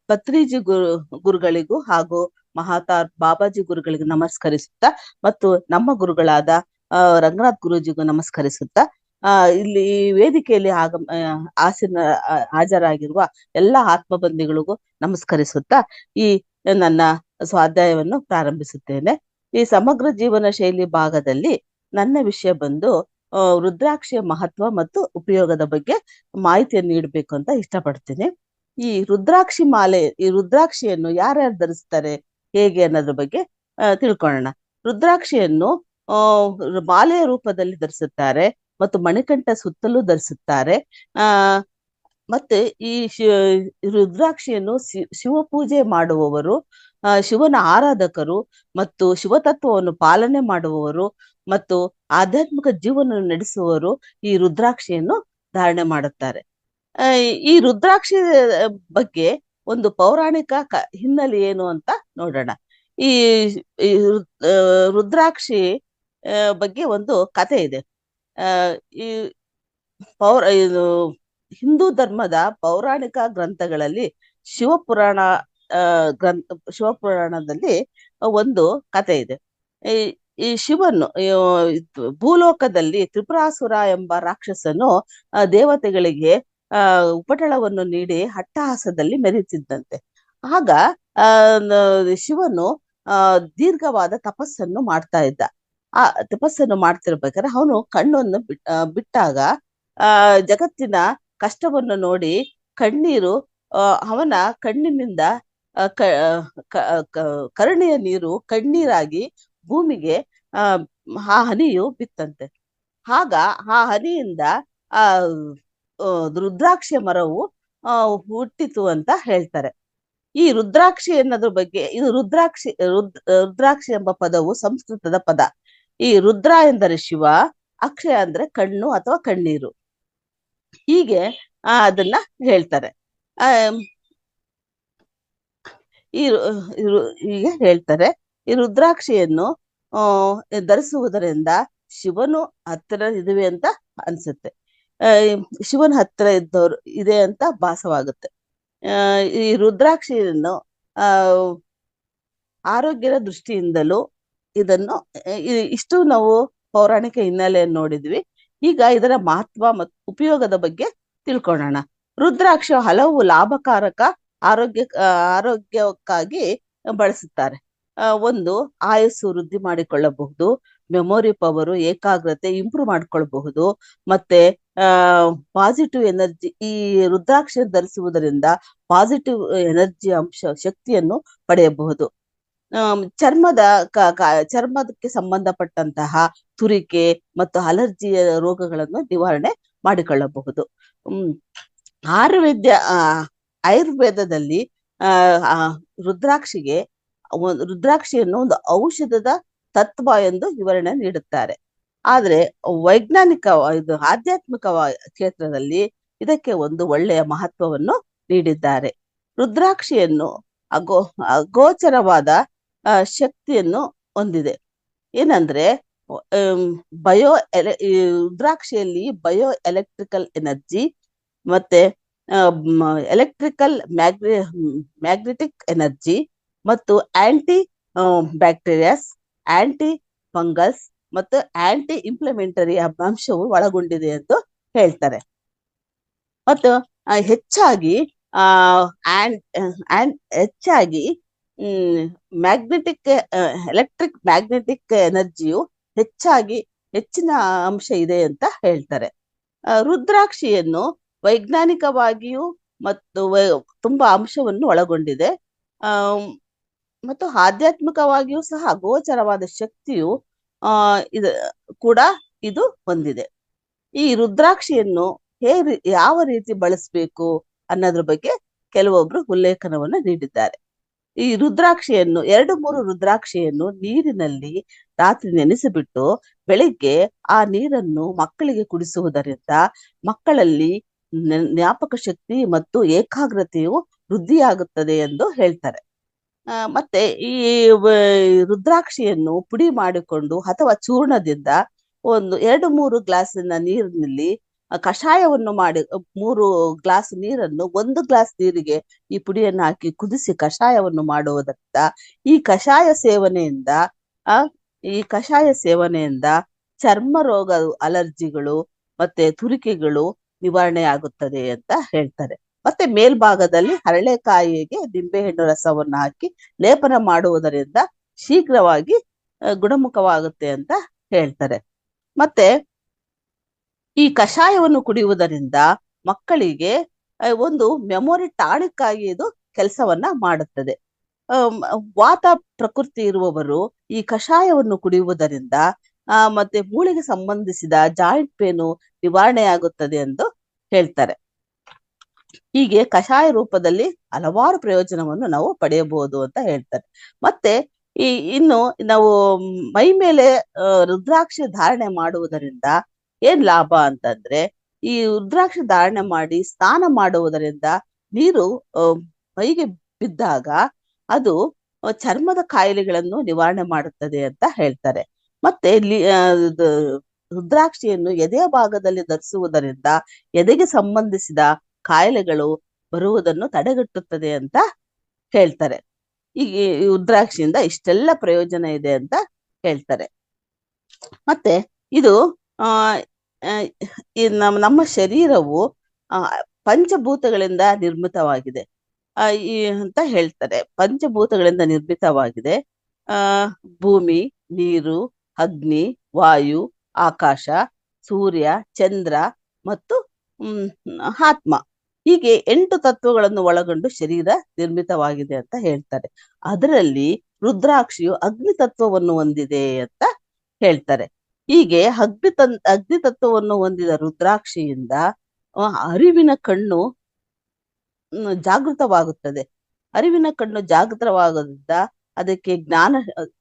ಪತ್ರಿಜಿ ಗುರುಗಳಿಗೂ ಹಾಗೂ ಮಹಾತಾರ್ ಬಾಬಾಜಿ ಗುರುಗಳಿಗೂ ನಮಸ್ಕರಿಸುತ್ತಾ ಮತ್ತು ನಮ್ಮ ಗುರುಗಳಾದ ರಂಗನಾಥ್ ಗುರೂಜಿಗೂ ನಮಸ್ಕರಿಸುತ್ತಾ ಇಲ್ಲಿ ಈ ವೇದಿಕೆಯಲ್ಲಿ ಆಸೀನ ಹಾಜರಾಗಿರುವ ಎಲ್ಲ ಆತ್ಮಬಂಧಿಗಳಿಗೂ ನಮಸ್ಕರಿಸುತ್ತಾ ಈ ನನ್ನ ಸ್ವಾಧ್ಯಾಯವನ್ನು ಪ್ರಾರಂಭಿಸುತ್ತೇನೆ. ಈ ಸಮಗ್ರ ಜೀವನ ಶೈಲಿ ಭಾಗದಲ್ಲಿ ನನ್ನ ವಿಷಯ ಬಂದು ರುದ್ರಾಕ್ಷಿಯ ಮಹತ್ವ ಮತ್ತು ಉಪಯೋಗದ ಬಗ್ಗೆ ಮಾಹಿತಿಯನ್ನು ನೀಡಬೇಕು ಅಂತ ಇಷ್ಟಪಡ್ತೀನಿ. ಈ ರುದ್ರಾಕ್ಷಿಯನ್ನು ಯಾರ್ಯಾರು ಧರಿಸ್ತಾರೆ ಹೇಗೆ ಅನ್ನೋದ್ರ ಬಗ್ಗೆ ತಿಳ್ಕೊಳ್ಳೋಣ. ರುದ್ರಾಕ್ಷಿಯನ್ನು ಮಾಲೆಯ ರೂಪದಲ್ಲಿ ಧರಿಸುತ್ತಾರೆ ಮತ್ತು ಮಣಿಕಂಠ ಸುತ್ತಲೂ ಧರಿಸುತ್ತಾರೆ. ಮತ್ತೆ ಈ ರುದ್ರಾಕ್ಷಿಯನ್ನು ಶಿವಪೂಜೆ ಮಾಡುವವರು, ಶಿವನ ಆರಾಧಕರು ಮತ್ತು ಶಿವತತ್ವವನ್ನು ಪಾಲನೆ ಮಾಡುವವರು ಮತ್ತು ಆಧ್ಯಾತ್ಮಿಕ ಜೀವನ ನಡೆಸುವವರು ಈ ರುದ್ರಾಕ್ಷಿಯನ್ನು ಧಾರಣೆ ಮಾಡುತ್ತಾರೆ. ಈ ರುದ್ರಾಕ್ಷಿ ಬಗ್ಗೆ ಒಂದು ಪೌರಾಣಿಕ ಹಿನ್ನೆಲೆ ಏನು ಅಂತ ನೋಡೋಣ. ಈ ರುದ್ರಾಕ್ಷಿ ಬಗ್ಗೆ ಒಂದು ಕಥೆ ಇದೆ. ಈ ಹಿಂದೂ ಧರ್ಮದ ಪೌರಾಣಿಕ ಗ್ರಂಥಗಳಲ್ಲಿ ಶಿವಪುರಾಣದಲ್ಲಿ ಒಂದು ಕಥೆ ಇದೆ. ಈ ಶಿವನು ಭೂಲೋಕದಲ್ಲಿ ತ್ರಿಪುರಾಸುರ ಎಂಬ ರಾಕ್ಷಸನು ದೇವತೆಗಳಿಗೆ ಉಪಟಳವನ್ನು ನೀಡಿ ಅಟ್ಟಹಾಸದಲ್ಲಿ ಮೆರೆಯುತ್ತಿದ್ದಂತೆ. ಆಗ ಶಿವನು ದೀರ್ಘವಾದ ತಪಸ್ಸನ್ನು ಮಾಡ್ತಾ ಇದ್ದ. ಆ ತಪಸ್ಸನ್ನು ಮಾಡ್ತಿರ್ಬೇಕಾದ್ರೆ ಅವನು ಕಣ್ಣನ್ನು ಬಿಟ್ಟಾಗ ಜಗತ್ತಿನ ಕಷ್ಟವನ್ನು ನೋಡಿ ಕಣ್ಣೀರು ಅವನ ಕಣ್ಣಿನಿಂದ ಕರುಣೆಯ ನೀರು ಕಣ್ಣೀರಾಗಿ ಭೂಮಿಗೆ ಆ ಹನಿಯು ಬಿತ್ತಂತೆ. ಆಗ ಆ ಹನಿಯಿಂದ ರುದ್ರಾಕ್ಷಿಯ ಮರವು ಹುಟ್ಟಿತು ಅಂತ ಹೇಳ್ತಾರೆ. ಈ ರುದ್ರಾಕ್ಷಿ ಅನ್ನೋದ್ರ ಬಗ್ಗೆ ಇದು ರುದ್ರಾಕ್ಷಿ ಎಂಬ ಪದವು ಸಂಸ್ಕೃತದ ಪದ. ಈ ರುದ್ರ ಎಂದರೆ ಶಿವ, ಅಕ್ಷಯ ಅಂದ್ರೆ ಕಣ್ಣು ಅಥವಾ ಕಣ್ಣೀರು. ಹೀಗೆ ಅದನ್ನ ಹೇಳ್ತಾರೆ. ಹೀಗೆ ಹೇಳ್ತಾರೆ. ಈ ರುದ್ರಾಕ್ಷಿಯನ್ನು ಧರಿಸುವುದರಿಂದ ಶಿವನು ಹತ್ತಿರ ಇದುವೆ ಅಂತ ಅನ್ಸುತ್ತೆ. ಶಿವನ ಹತ್ತಿರ ಇದೆ ಅಂತ ಭಾಸವಾಗುತ್ತೆ. ಈ ರುದ್ರಾಕ್ಷಿಯನ್ನು ಆರೋಗ್ಯದ ದೃಷ್ಟಿಯಿಂದಲೂ ಇದನ್ನು ಇಷ್ಟು ನಾವು ಪೌರಾಣಿಕ ಹಿನ್ನೆಲೆಯನ್ನು ನೋಡಿದ್ವಿ. ಈಗ ಇದರ ಮಹತ್ವ ಮತ್ತು ಉಪಯೋಗದ ಬಗ್ಗೆ ತಿಳ್ಕೊಳ್ಳೋಣ. ರುದ್ರಾಕ್ಷಿ ಹಲವು ಲಾಭಕಾರಕ ಆರೋಗ್ಯಕ್ಕಾಗಿ ಬಳಸುತ್ತಾರೆ. ಒಂದು, ಆಯಸ್ಸು ವೃದ್ಧಿ ಮಾಡಿಕೊಳ್ಳಬಹುದು, ಮೆಮೊರಿ ಪವರು, ಏಕಾಗ್ರತೆ ಇಂಪ್ರೂವ್ ಮಾಡ್ಕೊಳ್ಬಹುದು, ಮತ್ತೆ ಪಾಸಿಟಿವ್ ಎನರ್ಜಿ. ಈ ರುದ್ರಾಕ್ಷಿ ಧರಿಸುವುದರಿಂದ ಪಾಸಿಟಿವ್ ಎನರ್ಜಿ ಶಕ್ತಿಯನ್ನು ಪಡೆಯಬಹುದು. ಚರ್ಮದಕ್ಕೆ ಸಂಬಂಧಪಟ್ಟಂತಹ ತುರಿಕೆ ಮತ್ತು ಅಲರ್ಜಿಯ ರೋಗಗಳನ್ನು ನಿವಾರಣೆ ಮಾಡಿಕೊಳ್ಳಬಹುದು. ಆಯುರ್ವೇದದಲ್ಲಿ ರುದ್ರಾಕ್ಷಿಯನ್ನು ಒಂದು ಔಷಧದ ತತ್ವ ಎಂದು ವಿವರಣೆ ನೀಡುತ್ತಾರೆ. ಆದ್ರೆ ಆಧ್ಯಾತ್ಮಿಕ ಕ್ಷೇತ್ರದಲ್ಲಿ ಇದಕ್ಕೆ ಒಂದು ಒಳ್ಳೆಯ ಮಹತ್ವವನ್ನು ನೀಡಿದ್ದಾರೆ. ರುದ್ರಾಕ್ಷಿಯನ್ನು ಅಗೋಚರವಾದ ಶಕ್ತಿಯನ್ನು ಹೊಂದಿದೆ. ಏನಂದ್ರೆ ರುದ್ರಾಕ್ಷಿಯಲ್ಲಿ ಬಯೋ ಎಲೆಕ್ಟ್ರಿಕಲ್ ಎನರ್ಜಿ ಮತ್ತೆ ಮ್ಯಾಗ್ನೆಟಿಕ್ ಎನರ್ಜಿ ಮತ್ತು ಆಂಟಿ ಬ್ಯಾಕ್ಟೀರಿಯಾಸ್, ಆಂಟಿ ಫಂಗಸ್ ಮತ್ತು ಆಂಟಿ ಇನ್ಫ್ಲಮೇಟರಿ ಅಂಶವು ಒಳಗೊಂಡಿದೆ ಎಂದು ಹೇಳ್ತಾರೆ. ಮತ್ತು ಹೆಚ್ಚಾಗಿ ಮ್ಯಾಗ್ನೆಟಿಕ್ ಎನರ್ಜಿಯು ಹೆಚ್ಚಿನ ಅಂಶ ಇದೆ ಅಂತ ಹೇಳ್ತಾರೆ. ರುದ್ರಾಕ್ಷಿಯನ್ನು ವೈಜ್ಞಾನಿಕವಾಗಿಯೂ ಮತ್ತು ತುಂಬಾ ಅಂಶವನ್ನು ಒಳಗೊಂಡಿದೆ. ಮತ್ತು ಆಧ್ಯಾತ್ಮಿಕವಾಗಿಯೂ ಸಹ ಅಗೋಚರವಾದ ಶಕ್ತಿಯು ಇದು ಹೊಂದಿದೆ. ಈ ರುದ್ರಾಕ್ಷಿಯನ್ನು ಯಾವ ರೀತಿ ಬಳಸಬೇಕು ಅನ್ನೋದ್ರ ಬಗ್ಗೆ ಕೆಲವೊಬ್ರು ಉಲ್ಲೇಖನವನ್ನು ನೀಡಿದ್ದಾರೆ. ಈ ರುದ್ರಾಕ್ಷಿಯನ್ನು 2-3 ರುದ್ರಾಕ್ಷಿಯನ್ನು ನೀರಿನಲ್ಲಿ ರಾತ್ರಿ ನೆನೆಸಿಬಿಟ್ಟು ಬೆಳಿಗ್ಗೆ ಆ ನೀರನ್ನು ಮಕ್ಕಳಿಗೆ ಕುಡಿಸುವುದರಿಂದ ಮಕ್ಕಳಲ್ಲಿ ಜ್ಞಾಪಕ ಶಕ್ತಿ ಮತ್ತು ಏಕಾಗ್ರತೆಯು ವೃದ್ಧಿಯಾಗುತ್ತದೆ ಎಂದು ಹೇಳ್ತಾರೆ. ಮತ್ತೆ ಈ ರುದ್ರಾಕ್ಷಿಯನ್ನು ಪುಡಿ ಮಾಡಿಕೊಂಡು ಅಥವಾ ಚೂರ್ಣದಿಂದ ಒಂದು 2-3 ಗ್ಲಾಸಿನ ನೀರಿನಲ್ಲಿ ಕಷಾಯವನ್ನು ಮಾಡಿ 3 ಗ್ಲಾಸ್ ನೀರನ್ನು 1 ಗ್ಲಾಸ್ ನೀರಿಗೆ ಈ ಪುಡಿಯನ್ನು ಹಾಕಿ ಕುದಿಸಿ ಕಷಾಯವನ್ನು ಮಾಡುವುದರಿಂದ ಈ ಕಷಾಯ ಸೇವನೆಯಿಂದ ಆ ಈ ಕಷಾಯ ಸೇವನೆಯಿಂದ ಚರ್ಮ ರೋಗ, ಅಲರ್ಜಿಗಳು ಮತ್ತೆ ತುರಿಕೆಗಳು ನಿವಾರಣೆ ಆಗುತ್ತದೆ ಅಂತ ಹೇಳ್ತಾರೆ. ಮತ್ತೆ ಮೇಲ್ಭಾಗದಲ್ಲಿ ಹರಳೆಕಾಯಿಗೆ ನಿಂಬೆಹಣ್ಣು ರಸವನ್ನು ಹಾಕಿ ಲೇಪನ ಮಾಡುವುದರಿಂದ ಶೀಘ್ರವಾಗಿ ಗುಣಮುಖವಾಗುತ್ತೆ ಅಂತ ಹೇಳ್ತಾರೆ. ಮತ್ತೆ ಈ ಕಷಾಯವನ್ನು ಕುಡಿಯುವುದರಿಂದ ಮಕ್ಕಳಿಗೆ ಒಂದು ಮೆಮೊರಿ ಟಾನಿಕ್ ಆಗಿ ಇದು ಕೆಲಸವನ್ನ ಮಾಡುತ್ತದೆ. ವಾತ ಪ್ರಕೃತಿ ಇರುವವರು ಈ ಕಷಾಯವನ್ನು ಕುಡಿಯುವುದರಿಂದ ಮತ್ತೆ ಮೂಳೆಗೆ ಸಂಬಂಧಿಸಿದ ಜಾಯಿಂಟ್ ಪೇನು ನಿವಾರಣೆ ಆಗುತ್ತದೆ ಎಂದು ಹೇಳ್ತಾರೆ. ಹೀಗೆ ಕಷಾಯ ರೂಪದಲ್ಲಿ ಹಲವಾರು ಪ್ರಯೋಜನವನ್ನು ನಾವು ಪಡೆಯಬಹುದು ಅಂತ ಹೇಳ್ತಾರೆ. ಮತ್ತೆ ಇನ್ನು ನಾವು ಮೈ ಮೇಲೆ ರುದ್ರಾಕ್ಷಿ ಧಾರಣೆ ಮಾಡುವುದರಿಂದ ಏನ್ ಲಾಭ ಅಂತಂದ್ರೆ, ಈ ರುದ್ರಾಕ್ಷಿ ಧಾರಣೆ ಮಾಡಿ ಸ್ನಾನ ಮಾಡುವುದರಿಂದ ನೀರು ಮೈಗೆ ಬಿದ್ದಾಗ ಅದು ಚರ್ಮದ ಕಾಯಿಲೆಗಳನ್ನು ನಿವಾರಣೆ ಮಾಡುತ್ತದೆ ಅಂತ ಹೇಳ್ತಾರೆ. ಮತ್ತೆ ರುದ್ರಾಕ್ಷಿಯನ್ನು ಎದೆಯ ಭಾಗದಲ್ಲಿ ಧರಿಸುವುದರಿಂದ ಎದೆಗೆ ಸಂಬಂಧಿಸಿದ ಕಾಯಿಲೆಗಳು ಬರುವುದನ್ನು ತಡೆಗಟ್ಟುತ್ತದೆ ಅಂತ ಹೇಳ್ತಾರೆ. ಈ ರುದ್ರಾಕ್ಷಿಯಿಂದ ಇಷ್ಟೆಲ್ಲ ಪ್ರಯೋಜನ ಇದೆ ಅಂತ ಹೇಳ್ತಾರೆ. ಮತ್ತೆ ಇದು ನಮ್ಮ ಶರೀರವು ಪಂಚಭೂತಗಳಿಂದ ನಿರ್ಮಿತವಾಗಿದೆ ಅಂತ ಹೇಳ್ತಾರೆ. ಪಂಚಭೂತಗಳಿಂದ ನಿರ್ಮಿತವಾಗಿದೆ. ಭೂಮಿ, ನೀರು, ಅಗ್ನಿ, ವಾಯು, ಆಕಾಶ, ಸೂರ್ಯ, ಚಂದ್ರ ಮತ್ತು ಆತ್ಮ, ಹೀಗೆ 8 ತತ್ವಗಳನ್ನು ಒಳಗೊಂಡು ಶರೀರ ನಿರ್ಮಿತವಾಗಿದೆ ಅಂತ ಹೇಳ್ತಾರೆ. ಅದರಲ್ಲಿ ರುದ್ರಾಕ್ಷಿಯು ಅಗ್ನಿ ತತ್ವವನ್ನು ಹೊಂದಿದೆ ಅಂತ ಹೇಳ್ತಾರೆ. ಹೀಗೆ ಅಗ್ನಿ ತತ್ವವನ್ನು ಹೊಂದಿದ ರುದ್ರಾಕ್ಷಿಯಿಂದ ಅರಿವಿನ ಕಣ್ಣು ಜಾಗೃತವಾಗುತ್ತದೆ. ಅರಿವಿನ ಕಣ್ಣು ಜಾಗೃತವಾಗೋದ್ರಿಂದ ಅದಕ್ಕೆ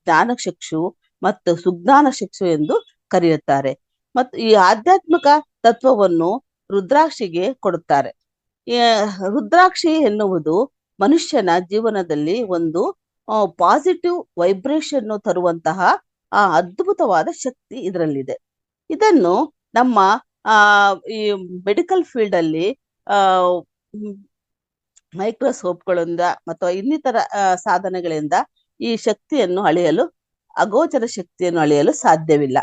ಜ್ಞಾನಚಕ್ಷು ಮತ್ತು ಸುಜ್ಞಾನ ಚಕ್ಷು ಎಂದು ಕರೆಯುತ್ತಾರೆ. ಮತ್ತು ಈ ಆಧ್ಯಾತ್ಮಿಕ ತತ್ವವನ್ನು ರುದ್ರಾಕ್ಷಿಗೆ ಕೊಡುತ್ತಾರೆ. ರುದ್ರಾಕ್ಷಿ ಎನ್ನುವುದು ಮನುಷ್ಯನ ಜೀವನದಲ್ಲಿ ಒಂದು ಪಾಸಿಟಿವ್ ವೈಬ್ರೇಷನ್ ತರುವಂತಹ ಅದ್ಭುತವಾದ ಶಕ್ತಿ ಇದರಲ್ಲಿದೆ. ಇದನ್ನು ನಮ್ಮ ಈ ಮೆಡಿಕಲ್ ಫೀಲ್ಡ್ ಅಲ್ಲಿ ಮೈಕ್ರೋಸ್ಕೋಪ್ಗಳಿಂದ ಮತ್ತು ಇನ್ನಿತರ ಸಾಧನಗಳಿಂದ ಈ ಶಕ್ತಿಯನ್ನು ಅಳೆಯಲು, ಅಗೋಚರ ಶಕ್ತಿಯನ್ನು ಅಳೆಯಲು ಸಾಧ್ಯವಿಲ್ಲ.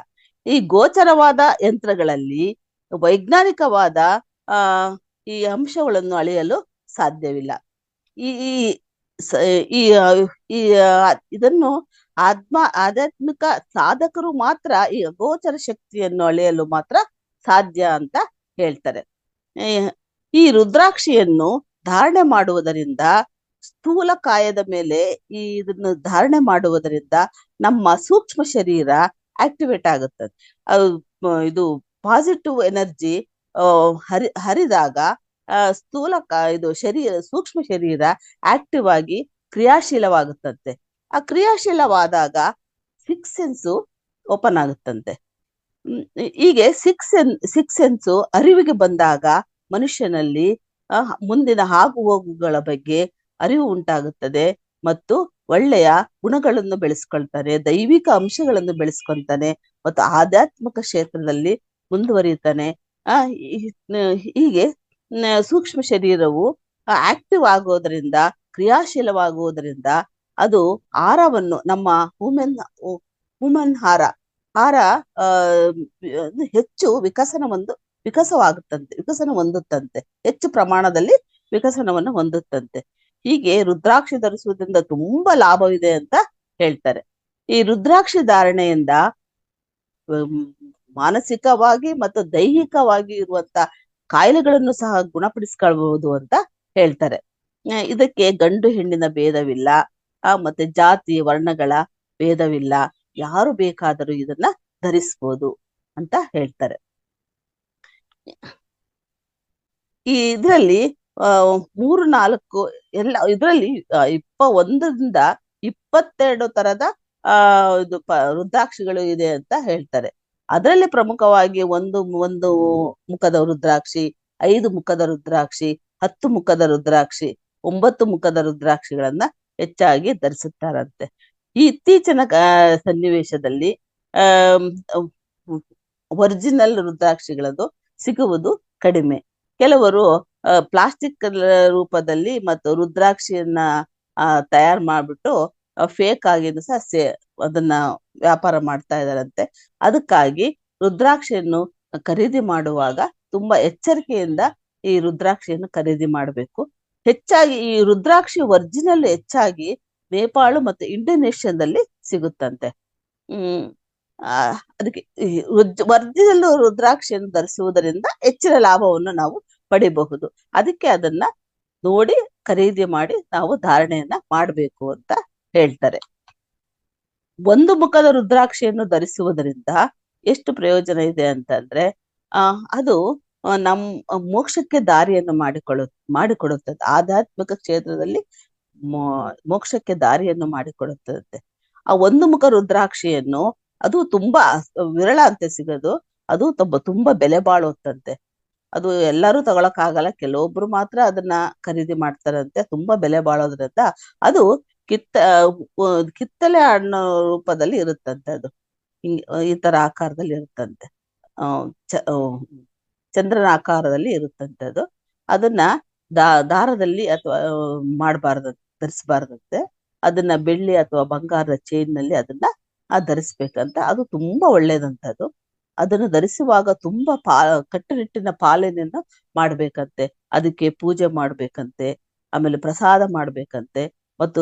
ಈ ಗೋಚರವಾದ ಯಂತ್ರಗಳಲ್ಲಿ ವೈಜ್ಞಾನಿಕವಾದ ಈ ಅಂಶಗಳನ್ನು ಅಳೆಯಲು ಸಾಧ್ಯವಿಲ್ಲ. ಇದನ್ನು ಆಧ್ಯಾತ್ಮಿಕ ಸಾಧಕರು ಮಾತ್ರ ಈ ಅಗೋಚರ ಶಕ್ತಿಯನ್ನು ಅಳೆಯಲು ಮಾತ್ರ ಸಾಧ್ಯ ಅಂತ ಹೇಳ್ತಾರೆ. ಈ ರುದ್ರಾಕ್ಷಿಯನ್ನು ಧಾರಣೆ ಮಾಡುವುದರಿಂದ, ಸ್ಥೂಲ ಕಾಯದ ಮೇಲೆ ಇದನ್ನು ಧಾರಣೆ ಮಾಡುವುದರಿಂದ ನಮ್ಮ ಸೂಕ್ಷ್ಮ ಶರೀರ ಆಕ್ಟಿವೇಟ್ ಆಗುತ್ತದೆ. ಇದು ಪಾಸಿಟಿವ್ ಎನರ್ಜಿ ಹರಿದಾಗ ಸೂಕ್ಷ್ಮ ಶರೀರ ಆಕ್ಟಿವ್ ಆಗಿ ಕ್ರಿಯಾಶೀಲವಾಗುತ್ತಂತೆ. ಆ ಕ್ರಿಯಾಶೀಲವಾದಾಗ 6 ಸೆನ್ಸು ಓಪನ್ ಆಗುತ್ತಂತೆ. ಹೀಗೆ 6 ಸೆನ್ಸು ಅರಿವಿಗೆ ಬಂದಾಗ ಮನುಷ್ಯನಲ್ಲಿ ಮುಂದಿನ ಆಗು ಹೋಗುಗಳ ಬಗ್ಗೆ ಅರಿವು ಉಂಟಾಗುತ್ತದೆ ಮತ್ತು ಒಳ್ಳೆಯ ಗುಣಗಳನ್ನು ಬೆಳೆಸ್ಕೊಳ್ತಾನೆ, ದೈವಿಕ ಅಂಶಗಳನ್ನು ಬೆಳೆಸ್ಕೊಳ್ತಾನೆ ಮತ್ತು ಆಧ್ಯಾತ್ಮಿಕ ಕ್ಷೇತ್ರದಲ್ಲಿ ಮುಂದುವರಿಯುತ್ತಾನೆ. ಹೀಗೆ ಸೂಕ್ಷ್ಮ ಶರೀರವು ಆಕ್ಟಿವ್ ಆಗೋದ್ರಿಂದ, ಕ್ರಿಯಾಶೀಲವಾಗುವುದರಿಂದ ಅದು ಆಹಾರವನ್ನು, ನಮ್ಮ ಹ್ಯೂಮನ್ ಆಹಾರ ಹೆಚ್ಚು ವಿಕಸನ ಹೊಂದುತ್ತಂತೆ, ಹೆಚ್ಚು ಪ್ರಮಾಣದಲ್ಲಿ ವಿಕಸನವನ್ನು ಹೊಂದುತ್ತಂತೆ. ಹೀಗೆ ರುದ್ರಾಕ್ಷಿ ಧರಿಸುವುದರಿಂದ ತುಂಬಾ ಲಾಭವಿದೆ ಅಂತ ಹೇಳ್ತಾರೆ. ಈ ರುದ್ರಾಕ್ಷಿ ಧಾರಣೆಯಿಂದ ಮಾನಸಿಕವಾಗಿ ಮತ್ತು ದೈಹಿಕವಾಗಿ ಇರುವಂತ ಕಾಯಿಲೆಗಳನ್ನು ಸಹ ಗುಣಪಡಿಸಿಕೊಳ್ಳಬಹುದು ಅಂತ ಹೇಳ್ತಾರೆ. ಇದಕ್ಕೆ ಗಂಡು ಹೆಣ್ಣಿನ ಭೇದವಿಲ್ಲ, ಮತ್ತೆ ಜಾತಿ ವರ್ಣಗಳ ಭೇದವಿಲ್ಲ, ಯಾರು ಬೇಕಾದರೂ ಇದನ್ನ ಧರಿಸ್ಬೋದು ಅಂತ ಹೇಳ್ತಾರೆ. ಇದರಲ್ಲಿ 3-4 ಎಲ್ಲ ಇದರಲ್ಲಿ 21ರಿಂದ 22 ತರದ ಇದು ರುದ್ರಾಕ್ಷಿಗಳು ಇದೆ ಅಂತ ಹೇಳ್ತಾರೆ. ಅದರಲ್ಲಿ ಪ್ರಮುಖವಾಗಿ ಒಂದು ಮುಖದ ರುದ್ರಾಕ್ಷಿ, 5 ಮುಖದ ರುದ್ರಾಕ್ಷಿ, 10 ಮುಖದ ರುದ್ರಾಕ್ಷಿ, 9 ಮುಖದ ರುದ್ರಾಕ್ಷಿಗಳನ್ನ ಹೆಚ್ಚಾಗಿ ಧರಿಸುತ್ತಾರಂತೆ. ಈ ಇತ್ತೀಚಿನ ಸನ್ನಿವೇಶದಲ್ಲಿ ಒರಿಜಿನಲ್ ರುದ್ರಾಕ್ಷಿಗಳದ್ದು ಸಿಗುವುದು ಕಡಿಮೆ. ಕೆಲವರು ಪ್ಲಾಸ್ಟಿಕ್ ರೂಪದಲ್ಲಿ ಮತ್ತು ರುದ್ರಾಕ್ಷಿಯನ್ನ ತಯಾರು ಮಾಡ್ಬಿಟ್ಟು ಫೇಕ್ ಆಗಿನೂ ಸಹ ಅದನ್ನ ವ್ಯಾಪಾರ ಮಾಡ್ತಾ ಇದಾರಂತೆ. ಅದಕ್ಕಾಗಿ ರುದ್ರಾಕ್ಷಿಯನ್ನು ಖರೀದಿ ಮಾಡುವಾಗ ತುಂಬಾ ಎಚ್ಚರಿಕೆಯಿಂದ ಈ ರುದ್ರಾಕ್ಷಿಯನ್ನು ಖರೀದಿ ಮಾಡಬೇಕು. ಹೆಚ್ಚಾಗಿ ಈ ರುದ್ರಾಕ್ಷಿ ಒರಿಜಿನಲ್ ಹೆಚ್ಚಾಗಿ ನೇಪಾಳ ಮತ್ತು ಇಂಡೋನೇಷ್ಯಾದಲ್ಲಿ ಸಿಗುತ್ತಂತೆ. ಅದಕ್ಕೆ ಒರಿಜಿನಲ್ ರುದ್ರಾಕ್ಷಿಯನ್ನು ಧರಿಸುವುದರಿಂದ ಹೆಚ್ಚಿನ ಲಾಭವನ್ನು ನಾವು ಪಡಿಬಹುದು. ಅದಕ್ಕೆ ಅದನ್ನ ನೋಡಿ ಖರೀದಿ ಮಾಡಿ ನಾವು ಧಾರಣೆಯನ್ನ ಮಾಡಬೇಕು ಅಂತ ಹೇಳ್ತಾರೆ. ಒಂದು ಮುಖದ ರುದ್ರಾಕ್ಷಿಯನ್ನು ಧರಿಸುವುದರಿಂದ ಎಷ್ಟು ಪ್ರಯೋಜನ ಇದೆ ಅಂತಂದ್ರೆ ಅದು ನಮ್ ಮೋಕ್ಷಕ್ಕೆ ದಾರಿಯನ್ನು ಮಾಡಿಕೊಡುತ್ತದೆ. ಆಧ್ಯಾತ್ಮಿಕ ಕ್ಷೇತ್ರದಲ್ಲಿ ಮೋಕ್ಷಕ್ಕೆ ದಾರಿಯನ್ನು ಮಾಡಿಕೊಡುತ್ತದೆ. ಆ ಒಂದು ಮುಖ ರುದ್ರಾಕ್ಷಿಯನ್ನು ಅದು ತುಂಬಾ ವಿರಳ ಅಂತೆ ಸಿಗೋದು. ಅದು ತುಂಬಾ ಬೆಲೆ ಬಾಳುತ್ತಂತೆ. ಅದು ಎಲ್ಲರೂ ತಗೊಳಕ್ ಆಗಲ್ಲ, ಕೆಲವೊಬ್ರು ಮಾತ್ರ ಅದನ್ನ ಖರೀದಿ ಮಾಡ್ತಾರಂತೆ. ತುಂಬಾ ಬೆಲೆ ಬಾಳೋದ್ರಿಂದ ಅದು ಕಿತ್ತಲೆ ಹಣ್ಣು ರೂಪದಲ್ಲಿ ಇರುತ್ತಂತೆ. ಅದು ಈ ತರ ಆಕಾರದಲ್ಲಿ ಇರುತ್ತಂತೆ. ಚಂದ್ರನ ಆಕಾರದಲ್ಲಿ ಇರುತ್ತಂತೆ. ಅದು ಅದನ್ನ ದಾರದಲ್ಲಿ ಅಥವಾ ಧರಿಸಬಾರ್ದಂತೆ. ಅದನ್ನ ಬೆಳ್ಳಿ ಅಥವಾ ಬಂಗಾರದ ಚೈನ್ ನಲ್ಲಿ ಅದನ್ನ ಧರಿಸ್ಬೇಕಂತ. ಅದು ತುಂಬಾ ಒಳ್ಳೇದಂತದ್ದು. ಅದನ್ನು ಧರಿಸುವಾಗ ತುಂಬಾ ಕಟ್ಟುನಿಟ್ಟಿನ ಪಾಲನೆಯನ್ನು ಮಾಡ್ಬೇಕಂತೆ. ಅದಕ್ಕೆ ಪೂಜೆ ಮಾಡ್ಬೇಕಂತೆ, ಆಮೇಲೆ ಪ್ರಸಾದ ಮಾಡ್ಬೇಕಂತೆ. ಮತ್ತು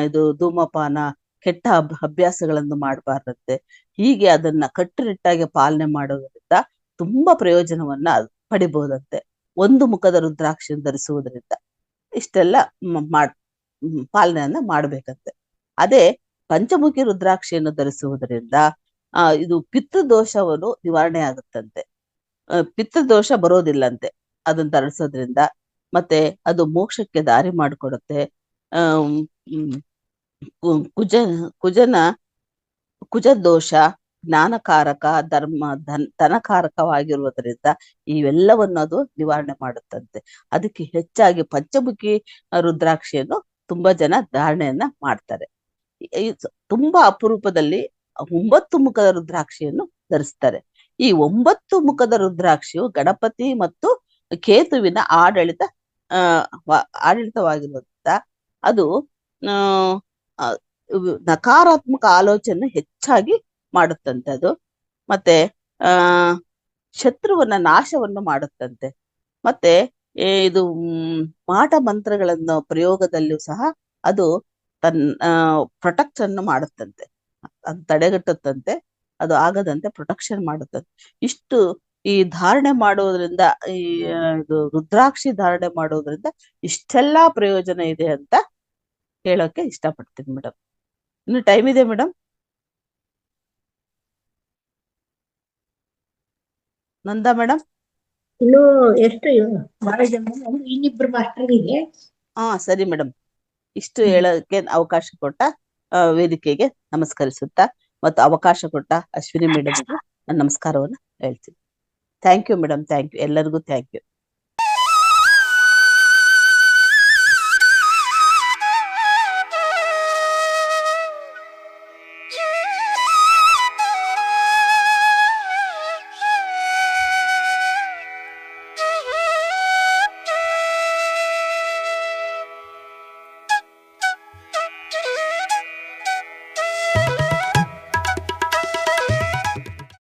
ಇದು ಧೂಮಪಾನ, ಕೆಟ್ಟ ಅಭ್ಯಾಸಗಳನ್ನು ಮಾಡಬಾರ್ದಂತೆ. ಹೀಗೆ ಅದನ್ನ ಕಟ್ಟುನಿಟ್ಟಾಗಿ ಪಾಲನೆ ಮಾಡೋದ್ರಿಂದ ತುಂಬಾ ಪ್ರಯೋಜನವನ್ನ ಪಡಿಬಹುದಂತೆ. ಒಂದು ಮುಖದ ರುದ್ರಾಕ್ಷಿಯನ್ನು ಧರಿಸುವುದರಿಂದ ಇಷ್ಟೆಲ್ಲ ಪಾಲನೆಯನ್ನ ಮಾಡ್ಬೇಕಂತೆ. ಅದೇ ಪಂಚಮುಖಿ ರುದ್ರಾಕ್ಷಿಯನ್ನು ಧರಿಸುವುದರಿಂದ ಇದು ಪಿತೃದೋಷವನ್ನು ನಿವಾರಣೆ ಆಗುತ್ತಂತೆ. ಪಿತೃದೋಷ ಬರೋದಿಲ್ಲಂತೆ ಅದನ್ನ ಧರಿಸೋದ್ರಿಂದ. ಮತ್ತೆ ಅದು ಮೋಕ್ಷಕ್ಕೆ ದಾರಿ ಮಾಡಿಕೊಡುತ್ತೆ. ಕುಜ ದೋಷ ಜ್ಞಾನಕಾರಕ, ಧನಕಾರಕವಾಗಿರುವುದರಿಂದ ಇವೆಲ್ಲವನ್ನು ಅದು ನಿವಾರಣೆ ಮಾಡುತ್ತಂತೆ. ಅದಕ್ಕೆ ಹೆಚ್ಚಾಗಿ ಪಂಚಮುಖಿ ರುದ್ರಾಕ್ಷಿಯನ್ನು ತುಂಬಾ ಜನ ಧಾರಣೆಯನ್ನ ಮಾಡ್ತಾರೆ. ತುಂಬಾ ಅಪರೂಪದಲ್ಲಿ 9 ಮುಖದ ರುದ್ರಾಕ್ಷಿಯನ್ನು ಧರಿಸ್ತಾರೆ. ಈ 9 ಮುಖದ ರುದ್ರಾಕ್ಷಿಯು ಗಣಪತಿ ಮತ್ತು ಕೇತುವಿನ ಆಡಳಿತವಾಗಿರುವುದರಿಂದ ಅದು ನಕಾರಾತ್ಮಕ ಆಲೋಚನೆ ಹೆಚ್ಚಾಗಿ ಮಾಡುತ್ತಂತೆ. ಅದು ಮತ್ತೆ ಶತ್ರುವನ್ನ ನಾಶವನ್ನು ಮಾಡುತ್ತಂತೆ. ಮತ್ತೆ ಇದು ಮಾಟ ಮಂತ್ರಗಳನ್ನು ಪ್ರಯೋಗದಲ್ಲೂ ಸಹ ಅದು ಪ್ರೊಟೆಕ್ಷನ್ ಮಾಡುತ್ತಂತೆ. ಅದು ತಡೆಗಟ್ಟುತ್ತಂತೆ, ಅದು ಆಗದಂತೆ ಪ್ರೊಟೆಕ್ಷನ್ ಮಾಡುತ್ತಂತೆ. ಇಷ್ಟು ಈ ಧಾರಣೆ ಮಾಡುವುದರಿಂದ, ಇದು ರುದ್ರಾಕ್ಷಿ ಧಾರಣೆ ಮಾಡುವುದರಿಂದ ಇಷ್ಟೆಲ್ಲಾ ಪ್ರಯೋಜನ ಇದೆ ಅಂತ ಹೇಳೋಕೆ ಇಷ್ಟಪಡ್ತೀನಿ ಮೇಡಮ್. ಇನ್ನು ಟೈಮ್ ಇದೆ ಮೇಡಮ್? ನಂದಾ ಮೇಡಮ್? ಇನ್ನು ಎಷ್ಟು ಬಹಳ ಜನ ಇನ್ನಿಬ್ರು ಮಾಸ್ಟರ್ ಇದೆ. ಸರಿ ಮೇಡಮ್. ಇಷ್ಟು ಹೇಳೋಕೆ ಅವಕಾಶ ಕೊಟ್ಟ ವೇದಿಕೆಗೆ ನಮಸ್ಕರಿಸುತ್ತಾ ಮತ್ತು ಅವಕಾಶ ಕೊಟ್ಟ ಅಶ್ವಿನಿ ಮೇಡಮ್ಗೆ ನಾನು ನಮಸ್ಕಾರವನ್ನು ಹೇಳ್ತೀನಿ. Thank you madam. Thank you. ಎಲ್ಲರಿಗೂ ಥ್ಯಾಂಕ್ ಯು.